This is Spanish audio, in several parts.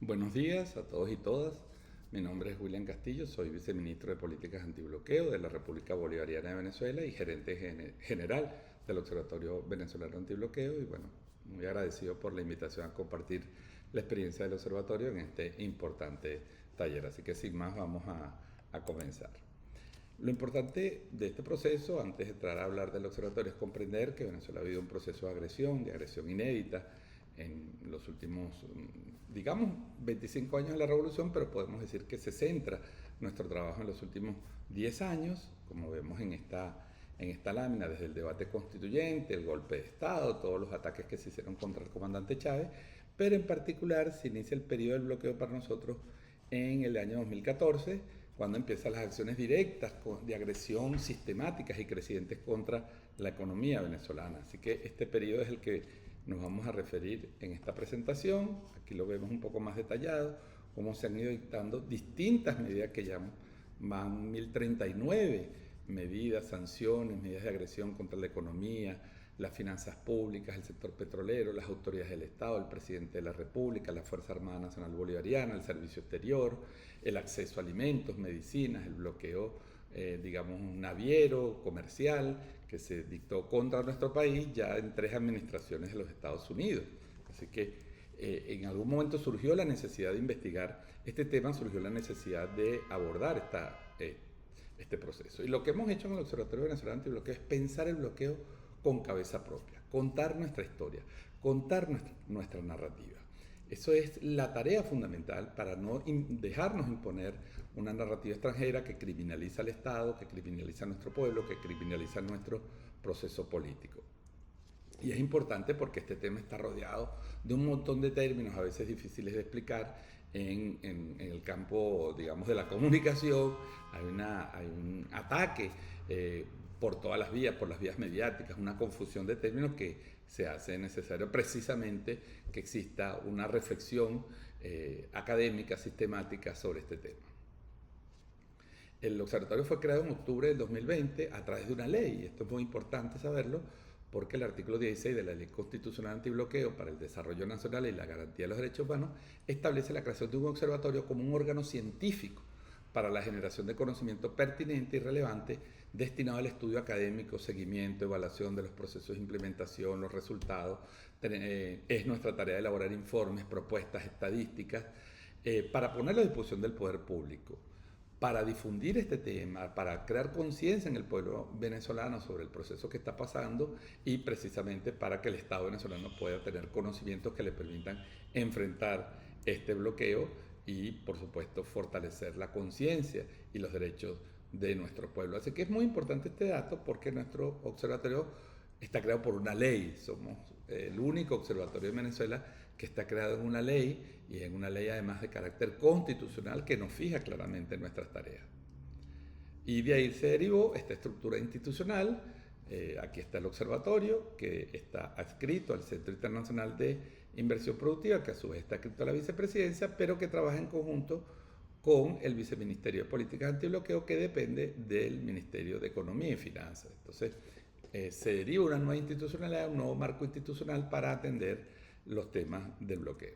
Buenos días a todos y todas. Mi nombre es William Castillo, soy viceministro de Políticas Antibloqueo de la República Bolivariana de Venezuela y gerente general del Observatorio Venezolano Antibloqueo. Y bueno, muy agradecido por la invitación a compartir la experiencia del observatorio en este importante taller. Así que sin más vamos a comenzar. Lo importante de este proceso, antes de entrar a hablar del observatorio, es comprender que Venezuela ha vivido un proceso de agresión inédita en los últimos, digamos, 25 años de la revolución, pero podemos decir que se centra nuestro trabajo en los últimos 10 años, como vemos en esta lámina, desde el debate constituyente, el golpe de Estado, todos los ataques que se hicieron contra el comandante Chávez, pero en particular se inicia el periodo del bloqueo para nosotros en el año 2014, cuando empiezan las acciones directas de agresión sistemáticas y crecientes contra la economía venezolana. Así que este periodo es el que nos vamos a referir en esta presentación. Aquí lo vemos un poco más detallado, cómo se han ido dictando distintas medidas que ya van 1039 medidas, sanciones, medidas de agresión contra la economía, las finanzas públicas, el sector petrolero, las autoridades del Estado, el presidente de la República, la Fuerza Armada Nacional Bolivariana, el servicio exterior, el acceso a alimentos, medicinas, el bloqueo, digamos, naviero, comercial, que se dictó contra nuestro país ya en 3 administraciones de los Estados Unidos. Así que en algún momento surgió la necesidad de investigar este tema, surgió la necesidad de abordar este proceso. Y lo que hemos hecho en el Observatorio Venezolano Antibloqueo es pensar el bloqueo con cabeza propia, contar nuestra historia, contar nuestra narrativa. Eso es la tarea fundamental para no dejarnos imponer una narrativa extranjera que criminaliza al Estado, que criminaliza a nuestro pueblo, que criminaliza nuestro proceso político. Y es importante porque este tema está rodeado de un montón de términos a veces difíciles de explicar en el campo, digamos, de la comunicación. Hay un ataque por todas las vías, por las vías mediáticas, una confusión de términos que se hace necesario precisamente que exista una reflexión académica, sistemática sobre este tema. El observatorio fue creado en octubre del 2020 a través de una ley, y esto es muy importante saberlo, porque el artículo 16 de la Ley Constitucional Antibloqueo para el Desarrollo Nacional y la Garantía de los Derechos Humanos establece la creación de un observatorio como un órgano científico para la generación de conocimiento pertinente y relevante destinado al estudio académico, seguimiento, evaluación de los procesos de implementación, los resultados. Es nuestra tarea elaborar informes, propuestas, estadísticas, para ponerlo a disposición del poder público, para difundir este tema, para crear conciencia en el pueblo venezolano sobre el proceso que está pasando y precisamente para que el Estado venezolano pueda tener conocimientos que le permitan enfrentar este bloqueo y, por supuesto, fortalecer la conciencia y los derechos de nuestro pueblo. Así que es muy importante este dato porque nuestro observatorio está creado por una ley. Somos el único observatorio de Venezuela que está creado en una ley y en una ley además de carácter constitucional que nos fija claramente nuestras tareas. Y de ahí se derivó esta estructura institucional. Aquí está el observatorio que está adscrito al Centro Internacional de Inversión Productiva, que a su vez está adscrito a la vicepresidencia, pero que trabaja en conjunto con el Viceministerio de Políticas Antibloqueo, que depende del Ministerio de Economía y Finanzas. Entonces, se deriva una nueva institucionalidad, un nuevo marco institucional para atender los temas del bloqueo.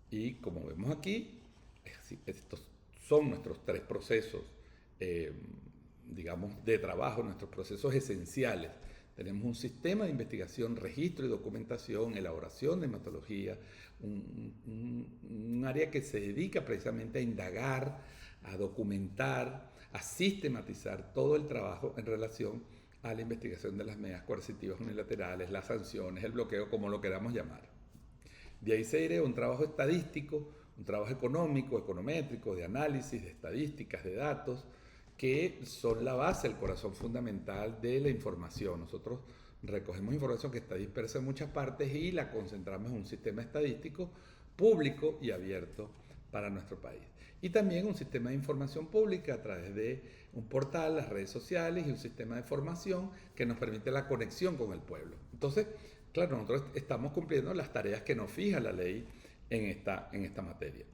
Y como vemos aquí, estos son nuestros 3 procesos, digamos, de trabajo, nuestros procesos esenciales. Tenemos un sistema de investigación, registro y documentación, elaboración de metodología, un área que se dedica precisamente a indagar, a documentar, a sistematizar todo el trabajo en relación a la investigación de las medidas coercitivas unilaterales, las sanciones, el bloqueo, como lo queramos llamar. De ahí se irá un trabajo estadístico, un trabajo económico, econométrico, de análisis, de estadísticas, de datos, que son la base, el corazón fundamental de la información. Nosotros recogemos información que está dispersa en muchas partes y la concentramos en un sistema estadístico público y abierto para nuestro país. Y también un sistema de información pública a través de un portal, las redes sociales y un sistema de formación que nos permite la conexión con el pueblo. Entonces, claro, nosotros estamos cumpliendo las tareas que nos fija la ley en esta materia.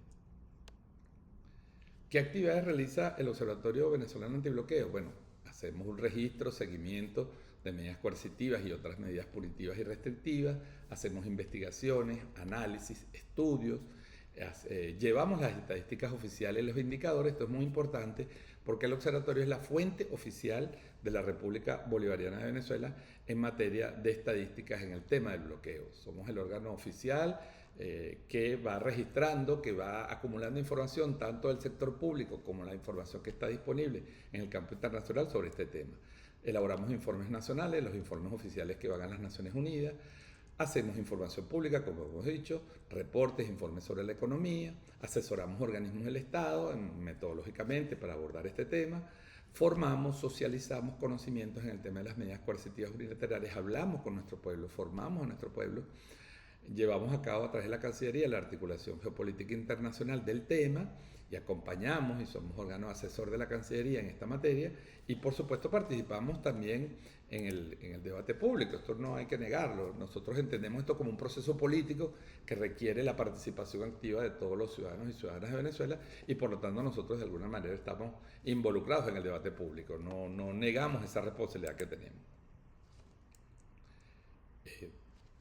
¿Qué actividades realiza el Observatorio Venezolano Antibloqueo? Bueno, hacemos un registro, seguimiento de medidas coercitivas y otras medidas punitivas y restrictivas, hacemos investigaciones, análisis, estudios, llevamos las estadísticas oficiales, los indicadores. Esto es muy importante porque el observatorio es la fuente oficial de la República Bolivariana de Venezuela en materia de estadísticas en el tema del bloqueo. Somos el órgano oficial que va registrando, que va acumulando información tanto del sector público como la información que está disponible en el campo internacional sobre este tema. Elaboramos informes nacionales, los informes oficiales que van a las Naciones Unidas. Hacemos información pública, como hemos dicho, reportes, informes sobre la economía, asesoramos organismos del Estado metodológicamente para abordar este tema, formamos, socializamos conocimientos en el tema de las medidas coercitivas unilaterales, hablamos con nuestro pueblo, formamos a nuestro pueblo, llevamos a cabo a través de la Cancillería la articulación geopolítica internacional del tema y acompañamos y somos órgano asesor de la Cancillería en esta materia y por supuesto participamos también en el debate público. Esto no hay que negarlo. Nosotros entendemos esto como un proceso político que requiere la participación activa de todos los ciudadanos y ciudadanas de Venezuela y por lo tanto nosotros de alguna manera estamos involucrados en el debate público. No negamos esa responsabilidad que tenemos.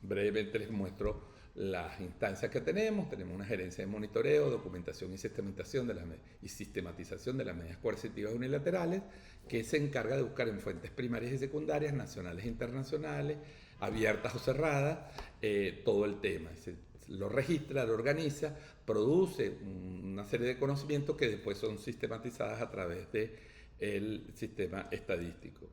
Brevemente les muestro las instancias que tenemos. Tenemos una gerencia de monitoreo, documentación y sistematización de las medidas coercitivas unilaterales que se encarga de buscar en fuentes primarias y secundarias, nacionales e internacionales, abiertas o cerradas, todo el tema. Lo registra, lo organiza, produce una serie de conocimientos que después son sistematizadas a través del sistema estadístico.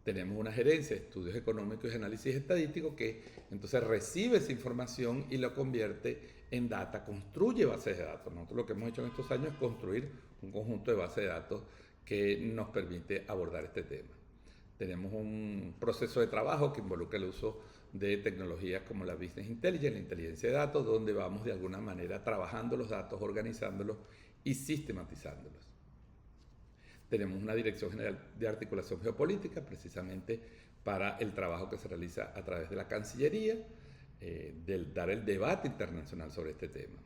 Tenemos una gerencia de estudios económicos y análisis estadístico que entonces recibe esa información y lo convierte en data, construye bases de datos. Nosotros lo que hemos hecho en estos años es construir un conjunto de bases de datos que nos permite abordar este tema. Tenemos un proceso de trabajo que involucra el uso de tecnologías como la Business Intelligence, la inteligencia de datos, donde vamos de alguna manera trabajando los datos, organizándolos y sistematizándolos. Tenemos una Dirección General de Articulación Geopolítica, precisamente para el trabajo que se realiza a través de la Cancillería, dar el debate internacional sobre este tema.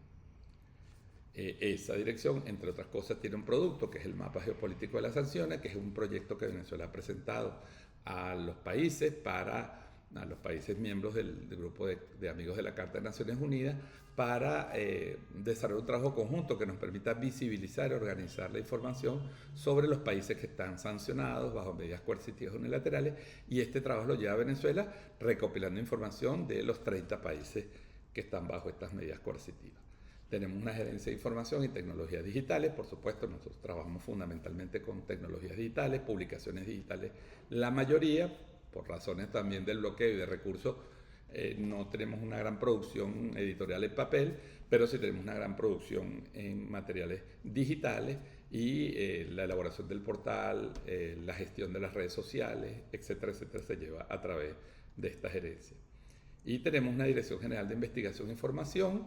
Esa dirección, entre otras cosas, tiene un producto que es el Mapa Geopolítico de las Sanciones, que es un proyecto que Venezuela ha presentado a los países miembros del grupo de amigos de la Carta de Naciones Unidas para desarrollar un trabajo conjunto que nos permita visibilizar y organizar la información sobre los países que están sancionados bajo medidas coercitivas unilaterales, y este trabajo lo lleva a Venezuela recopilando información de los 30 países que están bajo estas medidas coercitivas. Tenemos una gerencia de información y tecnologías digitales. Por supuesto, nosotros trabajamos fundamentalmente con tecnologías digitales, publicaciones digitales. La mayoría, por razones también del bloqueo y de recursos, no tenemos una gran producción editorial en papel, pero sí tenemos una gran producción en materiales digitales y la elaboración del portal, la gestión de las redes sociales, etcétera, etcétera, se lleva a través de esta gerencia. Y tenemos una Dirección General de Investigación e Información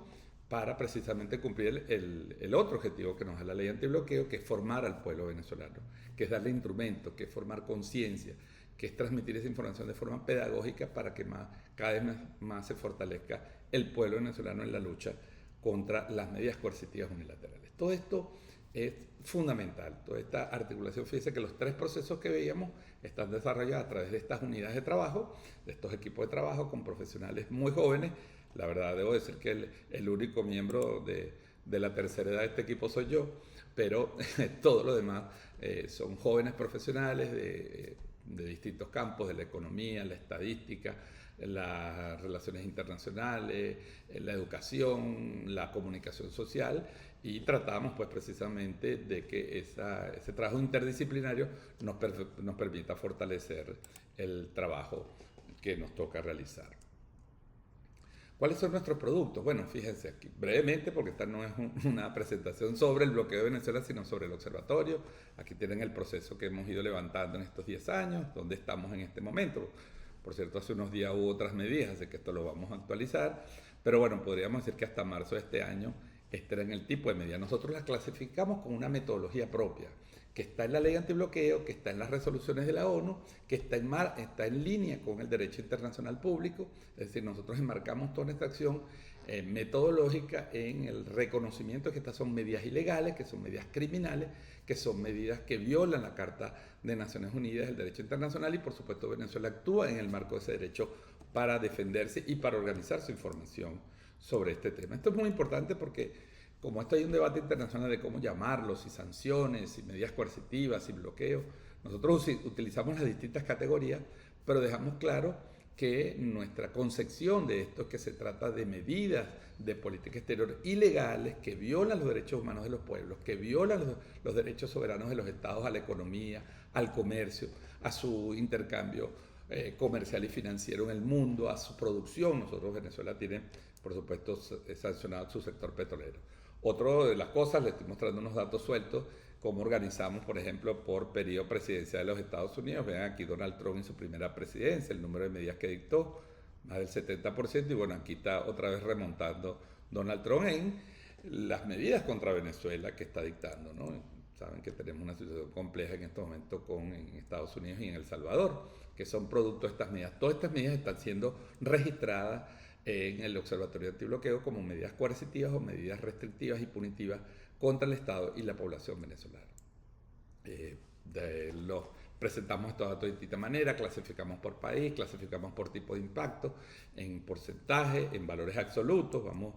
para precisamente cumplir el otro objetivo que nos da la ley antibloqueo, que es formar al pueblo venezolano, que es darle instrumentos, que es formar conciencia, que es transmitir esa información de forma pedagógica para que cada vez más se fortalezca el pueblo venezolano en la lucha contra las medidas coercitivas unilaterales. Todo esto es fundamental, toda esta articulación. Fíjense que los 3 procesos que veíamos están desarrollados a través de estas unidades de trabajo, de estos equipos de trabajo con profesionales muy jóvenes. La verdad, debo decir que el único miembro de la tercera edad de este equipo soy yo, pero todo lo demás son jóvenes profesionales de distintos campos, de la economía, la estadística, las relaciones internacionales, la educación, la comunicación social, y tratamos pues precisamente de que ese trabajo interdisciplinario nos permita fortalecer el trabajo que nos toca realizar. ¿Cuáles son nuestros productos? Bueno, fíjense aquí brevemente, porque esta no es una presentación sobre el bloqueo de Venezuela, sino sobre el observatorio. Aquí tienen el proceso que hemos ido levantando en estos 10 años, donde estamos en este momento. Por cierto, hace unos días hubo otras medidas, así que esto lo vamos a actualizar. Pero bueno, podríamos decir que hasta marzo de este año este era en el tipo de medida. Nosotros las clasificamos con una metodología propia, que está en la ley antibloqueo, que está en las resoluciones de la ONU, que está en línea con el derecho internacional público. Es decir, nosotros enmarcamos toda nuestra acción metodológica en el reconocimiento de que estas son medidas ilegales, que son medidas criminales, que son medidas que violan la Carta de Naciones Unidas, el derecho internacional, y por supuesto Venezuela actúa en el marco de ese derecho para defenderse y para organizar su información sobre este tema. Esto es muy importante porque como esto hay un debate internacional de cómo llamarlo, si sanciones, si medidas coercitivas, si bloqueo, nosotros utilizamos las distintas categorías, pero dejamos claro que nuestra concepción de esto es que se trata de medidas de política exterior ilegales que violan los derechos humanos de los pueblos, que violan los derechos soberanos de los estados a la economía, al comercio, a su intercambio comercial y financiero en el mundo, a su producción. Nosotros, Venezuela tiene, por supuesto, sancionado su sector petrolero. Otra de las cosas, le estoy mostrando unos datos sueltos, cómo organizamos, por ejemplo, por periodo presidencial de los Estados Unidos. Vean aquí Donald Trump en su primera presidencia, el número de medidas que dictó, más del 70%, y bueno, aquí está otra vez remontando Donald Trump en las medidas contra Venezuela que está dictando, ¿no? Saben que tenemos una situación compleja en este momento en Estados Unidos y en El Salvador, que son producto de estas medidas. Todas estas medidas están siendo registradas en el Observatorio Antibloqueo como medidas coercitivas o medidas restrictivas y punitivas contra el Estado y la población venezolana. Los presentamos estos datos de distinta manera, clasificamos por país, clasificamos por tipo de impacto, en porcentaje, en valores absolutos, vamos,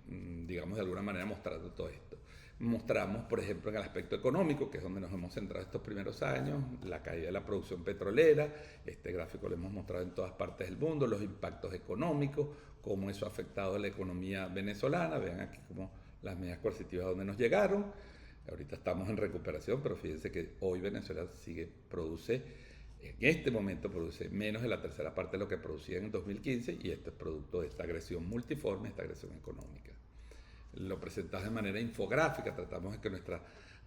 digamos, de alguna manera mostrando todo esto. Mostramos, por ejemplo, en el aspecto económico, que es donde nos hemos centrado estos primeros años, la caída de la producción petrolera. Este gráfico lo hemos mostrado en todas partes del mundo, los impactos económicos, cómo eso ha afectado a la economía venezolana. Vean aquí cómo las medidas coercitivas donde nos llegaron. Ahorita estamos en recuperación, pero fíjense que hoy Venezuela en este momento produce menos de la tercera parte de lo que producía en el 2015, y esto es producto de esta agresión multiforme, esta agresión económica. Lo presentamos de manera infográfica, tratamos de que nuestra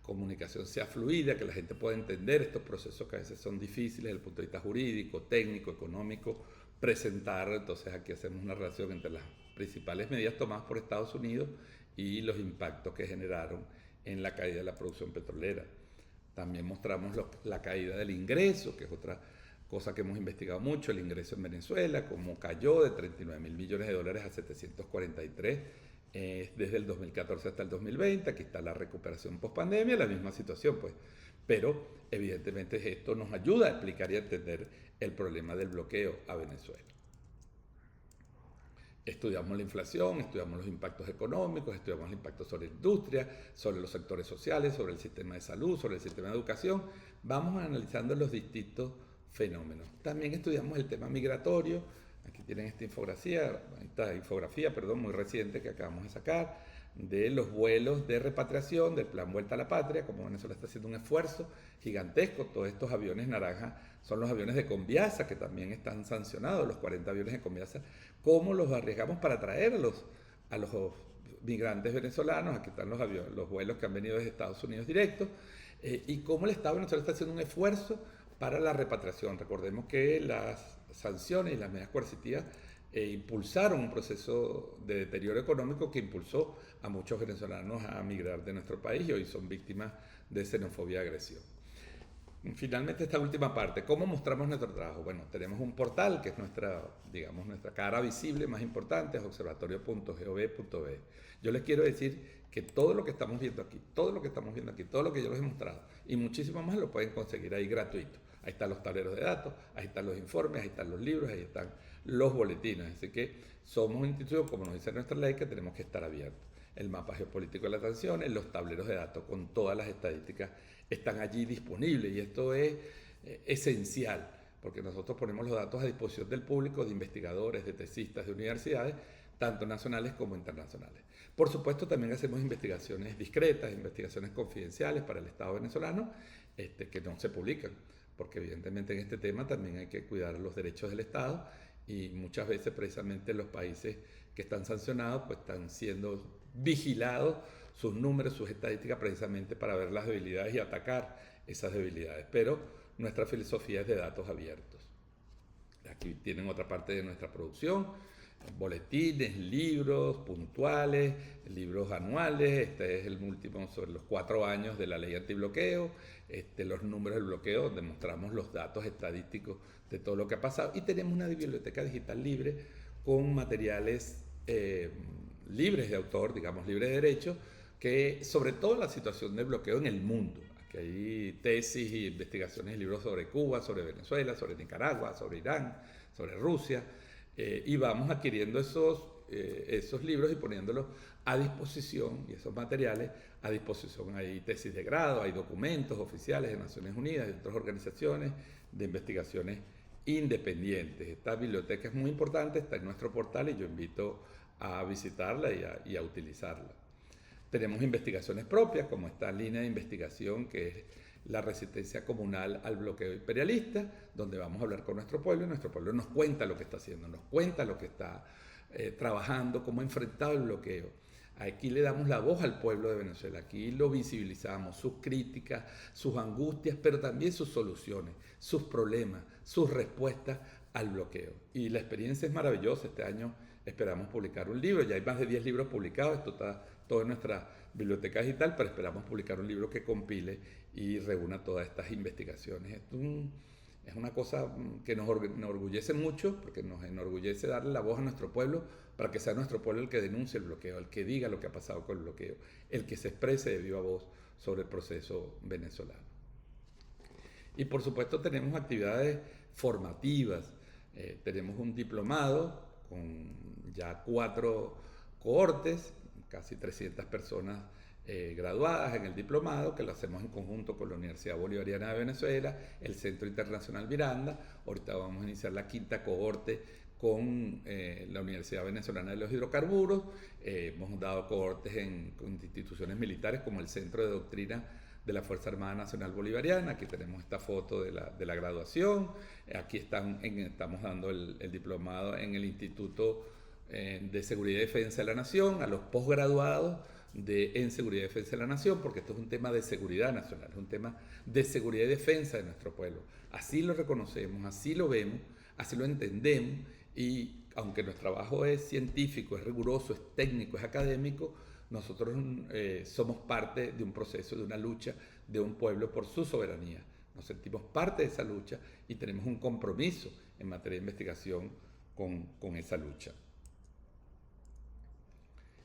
comunicación sea fluida, que la gente pueda entender estos procesos que a veces son difíciles desde el punto de vista jurídico, técnico, económico, presentar. Entonces aquí hacemos una relación entre las principales medidas tomadas por Estados Unidos y los impactos que generaron en la caída de la producción petrolera. También mostramos la caída del ingreso, que es otra cosa que hemos investigado mucho, el ingreso en Venezuela, cómo cayó de 39.000 millones de dólares a 743 desde el 2014 hasta el 2020. Aquí está la recuperación post-pandemia, la misma situación, pues. Pero evidentemente esto nos ayuda a explicar y a entender el problema del bloqueo a Venezuela. Estudiamos la inflación, estudiamos los impactos económicos, estudiamos el impacto sobre la industria, sobre los sectores sociales, sobre el sistema de salud, sobre el sistema de educación. Vamos analizando los distintos fenómenos. También estudiamos el tema migratorio. Aquí tienen esta infografía, muy reciente que acabamos de sacar, de los vuelos de repatriación del plan Vuelta a la Patria, como Venezuela está haciendo un esfuerzo gigantesco. Todos estos aviones naranja son los aviones de Conviasa, que también están sancionados, los 40 aviones de Conviasa, cómo los arriesgamos para traer a los migrantes venezolanos. Aquí están los vuelos que han venido desde Estados Unidos directos, y cómo el Estado de Venezuela está haciendo un esfuerzo para la repatriación. Recordemos que las sanciones y las medidas coercitivas impulsaron un proceso de deterioro económico que impulsó a muchos venezolanos a migrar de nuestro país, y hoy son víctimas de xenofobia y agresión. Finalmente, esta última parte, ¿cómo mostramos nuestro trabajo? Bueno, tenemos un portal que es nuestra cara visible más importante, es observatorio.gov.be. Yo les quiero decir que todo lo que estamos viendo aquí, todo lo que yo les he mostrado y muchísimo más, lo pueden conseguir ahí gratuito. Ahí están los tableros de datos, ahí están los informes, ahí están los libros, ahí están los boletines. Así que somos una institución, como nos dice nuestra ley, que tenemos que estar abiertos. El mapa geopolítico de las sanciones, los tableros de datos con todas las estadísticas están allí disponibles, y esto es esencial, porque nosotros ponemos los datos a disposición del público, de investigadores, de tesistas, de universidades, tanto nacionales como internacionales. Por supuesto, también hacemos investigaciones discretas, investigaciones confidenciales para el Estado venezolano, que no se publican, porque evidentemente en este tema también hay que cuidar los derechos del Estado, y muchas veces precisamente los países que están sancionados pues están siendo vigilados sus números, sus estadísticas, precisamente para ver las debilidades y atacar esas debilidades. Pero nuestra filosofía es de datos abiertos. Aquí tienen otra parte de nuestra producción: boletines, libros puntuales, libros anuales. Este es el último sobre los 4 años de la ley antibloqueo, los números del bloqueo, donde mostramos los datos estadísticos de todo lo que ha pasado, y tenemos una biblioteca digital libre con materiales libres de autor, digamos libres de derecho, que sobre todo la situación del bloqueo en el mundo. Aquí hay tesis y investigaciones y libros sobre Cuba, sobre Venezuela, sobre Nicaragua, sobre Irán, sobre Rusia, y vamos adquiriendo esos esos libros y poniéndolos a disposición, y esos materiales a disposición. Hay tesis de grado, hay documentos oficiales de Naciones Unidas, de otras organizaciones, de investigaciones independientes. Esta biblioteca es muy importante, está en nuestro portal y yo invito a visitarla y a utilizarla. Tenemos investigaciones propias, como esta línea de investigación que es la resistencia comunal al bloqueo imperialista, donde vamos a hablar con nuestro pueblo y nuestro pueblo nos cuenta lo que está haciendo, nos cuenta lo que está trabajando, cómo ha enfrentado el bloqueo. Aquí le damos la voz al pueblo de Venezuela, aquí lo visibilizamos, sus críticas, sus angustias, pero también sus soluciones, sus problemas, sus respuestas al bloqueo. Y la experiencia es maravillosa. Este año esperamos publicar un libro, ya hay más de 10 libros publicados, esto está todo en nuestra biblioteca digital, pero esperamos publicar un libro que compile y reúna todas estas investigaciones. Esto es una cosa que nos enorgullece mucho, porque nos enorgullece darle la voz a nuestro pueblo para que sea nuestro pueblo el que denuncie el bloqueo, el que diga lo que ha pasado con el bloqueo, el que se exprese de viva voz sobre el proceso venezolano. Y por supuesto tenemos actividades formativas, tenemos un diplomado con ya 4 cohortes, casi 300 personas graduadas en el diplomado, que lo hacemos en conjunto con la Universidad Bolivariana de Venezuela, el Centro Internacional Miranda. Ahorita vamos a iniciar la 5ª cohorte con la Universidad Venezolana de los Hidrocarburos. Hemos dado cohortes con instituciones militares como el Centro de Doctrina de la Fuerza Armada Nacional Bolivariana. Aquí tenemos esta foto de la graduación. Aquí estamos dando el diplomado en el Instituto de Seguridad y Defensa de la Nación, a los posgraduados en Seguridad y Defensa de la Nación, porque esto es un tema de seguridad nacional, es un tema de seguridad y defensa de nuestro pueblo. Así lo reconocemos, así lo vemos, así lo entendemos, y aunque nuestro trabajo es científico, es riguroso, es técnico, es académico, nosotros somos parte de un proceso, de una lucha de un pueblo por su soberanía. Nos sentimos parte de esa lucha y tenemos un compromiso en materia de investigación con esa lucha.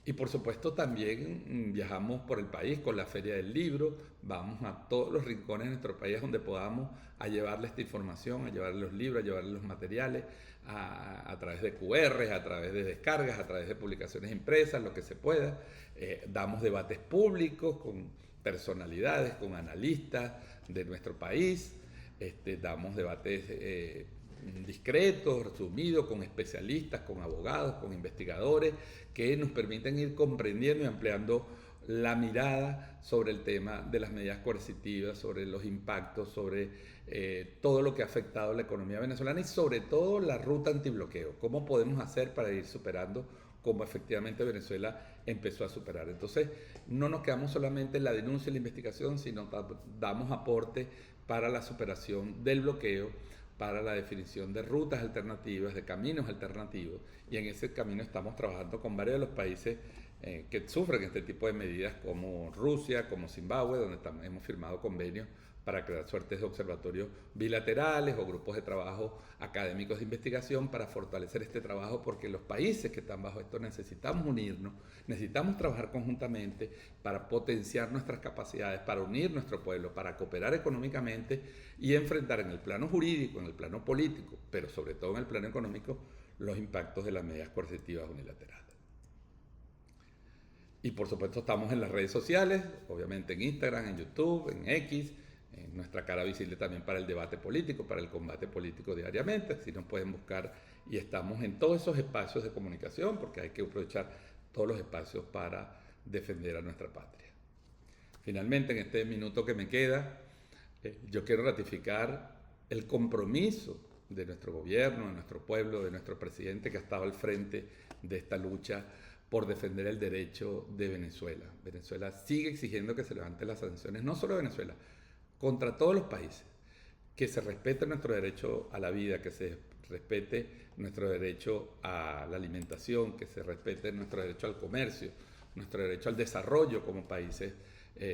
Y por supuesto también viajamos por el país con la Feria del Libro, vamos a todos los rincones de nuestro país donde podamos a llevarle esta información, a llevarle los libros, a llevarle los materiales a través de QR, a través de descargas, a través de publicaciones impresas, lo que se pueda. Damos debates públicos con personalidades, con analistas de nuestro país, damos debates discretos, resumidos, con especialistas, con abogados, con investigadores, que nos permiten ir comprendiendo y ampliando la mirada sobre el tema de las medidas coercitivas, sobre los impactos, sobre todo lo que ha afectado la economía venezolana y sobre todo la ruta antibloqueo. ¿Cómo podemos hacer para ir superando como efectivamente Venezuela empezó a superar? Entonces, no nos quedamos solamente en la denuncia y la investigación, sino damos aporte para la superación del bloqueo, para la definición de rutas alternativas, de caminos alternativos, y en ese camino estamos trabajando con varios de los países que sufren este tipo de medidas, como Rusia, como Zimbabue, donde hemos firmado convenios para crear suertes de observatorios bilaterales o grupos de trabajo académicos de investigación para fortalecer este trabajo, porque los países que están bajo esto necesitamos unirnos, necesitamos trabajar conjuntamente para potenciar nuestras capacidades, para unir nuestro pueblo, para cooperar económicamente y enfrentar en el plano jurídico, en el plano político, pero sobre todo en el plano económico, los impactos de las medidas coercitivas unilaterales. Y por supuesto estamos en las redes sociales, obviamente en Instagram, en YouTube, en X, en nuestra cara visible también para el debate político, para el combate político diariamente. Así nos pueden buscar y estamos en todos esos espacios de comunicación, porque hay que aprovechar todos los espacios para defender a nuestra patria. Finalmente, en este minuto que me queda, yo quiero ratificar el compromiso de nuestro gobierno, de nuestro pueblo, de nuestro presidente que ha estado al frente de esta lucha por defender el derecho de Venezuela. Venezuela sigue exigiendo que se levanten las sanciones, no solo Venezuela, contra todos los países, que se respete nuestro derecho a la vida, que se respete nuestro derecho a la alimentación, que se respete nuestro derecho al comercio, nuestro derecho al desarrollo como países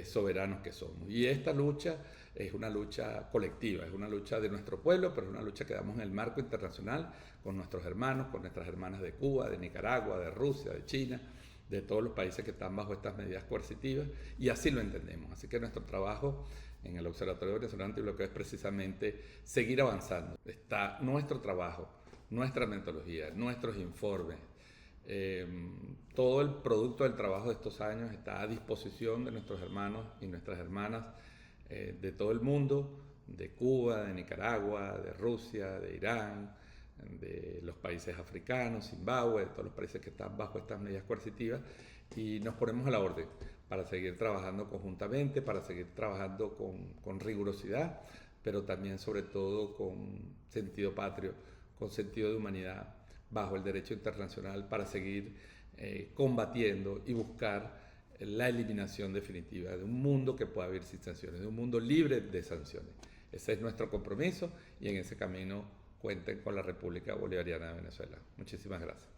soberanos que somos. Y esta lucha es una lucha colectiva, es una lucha de nuestro pueblo, pero es una lucha que damos en el marco internacional con nuestros hermanos, con nuestras hermanas de Cuba, de Nicaragua, de Rusia, de China, de todos los países que están bajo estas medidas coercitivas, y así lo entendemos. Así que nuestro trabajo en el Observatorio Venezolano Antibloqueo es precisamente seguir avanzando. Está nuestro trabajo, nuestra metodología, nuestros informes, Todo el producto del trabajo de estos años está a disposición de nuestros hermanos y nuestras hermanas de todo el mundo, de Cuba, de Nicaragua, de Rusia, de Irán, de los países africanos, Zimbabue, de todos los países que están bajo estas medidas coercitivas, y nos ponemos a la orden para seguir trabajando conjuntamente, para seguir trabajando con rigurosidad, pero también sobre todo con sentido patrio, con sentido de humanidad, bajo el derecho internacional, para seguir combatiendo y buscar la eliminación definitiva de un mundo que pueda vivir sin sanciones, de un mundo libre de sanciones. Ese es nuestro compromiso y en ese camino cuenten con la República Bolivariana de Venezuela. Muchísimas gracias.